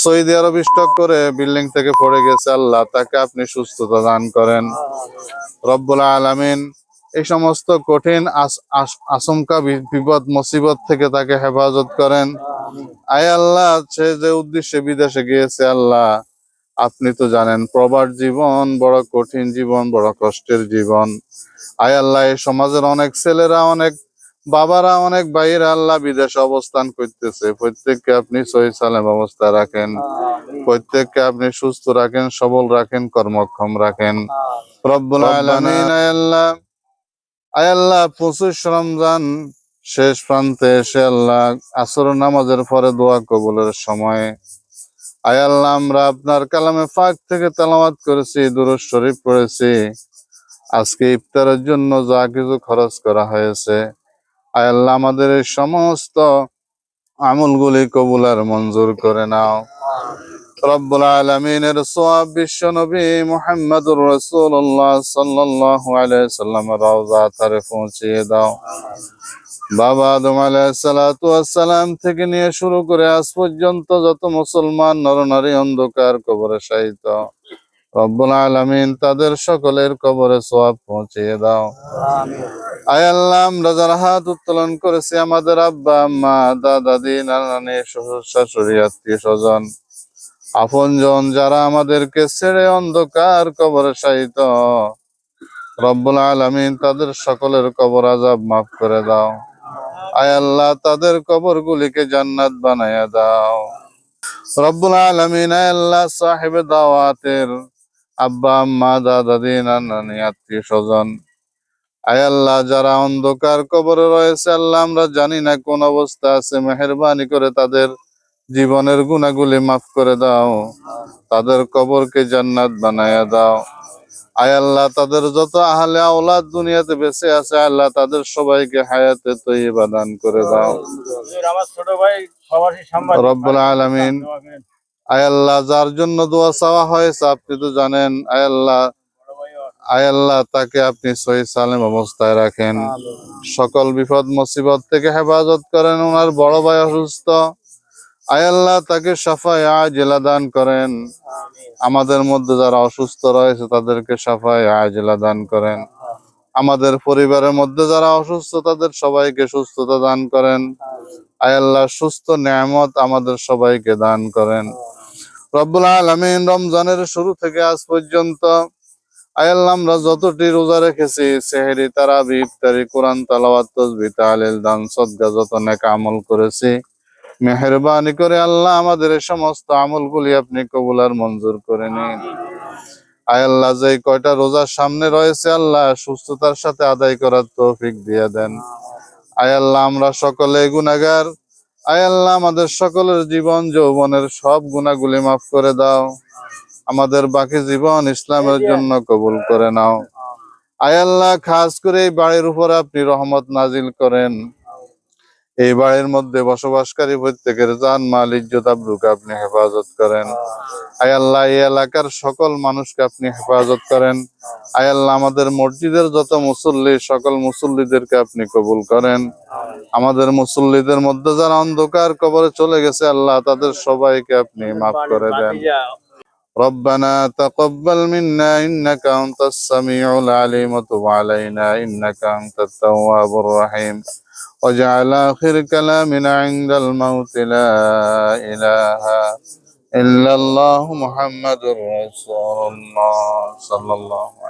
Saudi আরব stock করে building থেকে পড়ে গেছে, আল্লাহ তাকে আপনি সুস্থতা দান করেন। রব্বুল আলামিন এই সমস্ত কঠিন আশঙ্কা বিপদ মুসিবত থেকে তাকে হেফাজত করেন। আয় আল্লাহ, সে যে উদ্দেশ্যে বিদেশে গিয়েছে, আল্লাহ আপনি তো জানেন প্রবাস জীবন বড় কঠিন জীবন, বড় কষ্টের জীবন। আয় আল্লাহ, এই সমাজের অনেক ছেলেরা, অনেক বাবারা, অনেক ভাইয়েরা আল্লাহ বিদেশে অবস্থান করতেছে। প্রত্যেককে আপনি সহিহ সালাম অবস্থা রাখেন, প্রত্যেককে আপনি সুস্থ রাখেন, সবল রাখেন, কর্মক্ষম রাখেন। রব্বুল আলামিন, আয় আল্লাহ 25 রমজান শেষ প্রান্তে এসে আল্লাহ আসর নামাজের পরে দোয়া কবুলের সময়, আয় আল্লাহ আমরা আপনার কালামে পাক থেকে তেলাওয়াত করেছি, দুরূদ শরীফ পড়েছি। আজকে ইফতারের জন্য যা কিছু খরচ করা হয়েছে, আয় আল্লাহ আমাদের এই সমস্ত আমলগুলি কবুল আর মঞ্জুর করে নাও। রব্বুল আলামিনের সওয়াব বিশ্ব নবী মুহাম্মদুর রাসূলুল্লাহ সাল্লাল্লাহু আলাইহি সাল্লামের রওজা তারে পৌঁছিয়ে দাও। বাবা আদম আলাইহিস সালাতু ওয়াস সালাম থেকে নিয়ে শুরু করে আজ পর্যন্ত যত মুসলমান নরনারী অন্ধকার কবরে শায়িত, রব্বুল আলামিন তাদের সকলের কবরে সওয়াব পৌঁছিয়ে দাও। আয় আল্লাহ, আমরা যারা হাত উত্তোলন করেছি, আমাদের আব্বা আম্মা, দাদা দাদি, নানা নানি, শ্বশুর শাশুড়ি, আত্মীয় স্বজন, আপনজন যারা আমাদেরকে ছেড়ে অন্ধকার কবরে শায়িত, রব্বুল আলামিন তাদের সকলের কবর আযাব মাফ করে দাও। আয় আল্লাহ, তাদের কবরগুলিকে জান্নাত বানায়া দাও। রব্বুল আলামিন, আয় আল্লাহ সাহেবে দাওয়াতের আব্বা আম্মা, দাদা দাদি, নানা নানি, আত্মীয় স্বজন, আয় আল্লাহ যারা অন্ধকার কবরে রয়েছে, আল্লাহ আমরা জানি না কোন অবস্থা আছে, মেহেরবানি করে তাদের জীবনের গুনাহগুলি মাফ করে দাও, তাদের কবরকে জান্নাত বানায়া দাও। আয় আল্লাহ তাদের যত আহলে আওলাদ দুনিয়াতে বেঁচে আছে, আল্লাহ তাদের সবাইকে হায়াতে তয়্যিবা দান করে দাও। রব্বুল আলামিন, আয় আল্লাহ যার জন্য দোয়া চাওয়া হয়েছে আপনি তো জানেন, আয় আল্লাহ তাকে আপনি সহিহ সালেম অবস্থায় রাখেন, সকল বিপদ মুসিবত থেকে হেফাজত করেন। ওনার বড় ভাই অসুস্থ, আয় আল্লাহ তাকে শাফায়ে আজিলা দান করেন। আমাদের মধ্যে যারা অসুস্থ রয়েছে তাদেরকে শাফায়ে আজিলা দান করেন। আমাদের পরিবারের মধ্যে যারা অসুস্থ তাদের সবাইকে সুস্থতা দান করেন। আয় আল্লাহ সুস্থ নেয়ামত আমাদের সবাইকে দান করেন। রব্বুল আলামিন, রমজানের শুরু থেকে আজ পর্যন্ত আয় আল্লাহ আমরা যতটি রোজা রেখেছি, সেহরি, তারাবি, ইফতারি, কোরআন তেলাওয়াত, তাসবিহ, তাহলিল, দান, সদকা, যত নেক আমল করেছি, মেহেরবানি করে আল্লাহ আমাদের এই সমস্ত আমলগুলি আপনি কবুল আর মঞ্জুর করে নিন। আয় আল্লাহ যে কয়টা রোজার সামনে রয়েছে, আল্লাহ সুস্থতার সাথে আদায় করার তৌফিক দিয়ে দেন। আয় আল্লাহ আমরা সকলে গুনাহগার, আয় আল্লাহ আমাদের সকলের জীবন যৌবনের সব গুনাহগুলি মাফ করে দাও। আমাদের বাকি জীবন ইসলামের জন্য কবুল করে নাও। আয় আল্লাহ খাস করে এই বাড়ির উপর আপনি রহমত নাজিল করেন। এই বাড়ির মধ্যে বসবাসকারী প্রত্যেকের জান, মাল, ইজ্জত, আবরুকে আপনি হেফাজত করেন। আয় আল্লাহ এই এলাকার সকল মানুষকে আপনি হেফাজত করেন। আয় আল্লাহ আমাদের মসজিদের যত মুসল্লি, সকল মুসল্লিদেরকে আপনি কবুল করেন। আমাদের মুসল্লিদের মধ্যে যারা অন্ধকার কবরে চলে গেছে, আল্লাহ তাদের সবাইকে আপনি মাফ করে দেন। ربنا تقبل منا إنك أنت السميع العليم وتب علينا إنك أنت التواب الرحيم واجعل آخر كلامنا عند الموت لا إله إلا الله محمد رسول الله صلى الله عليه وسلم.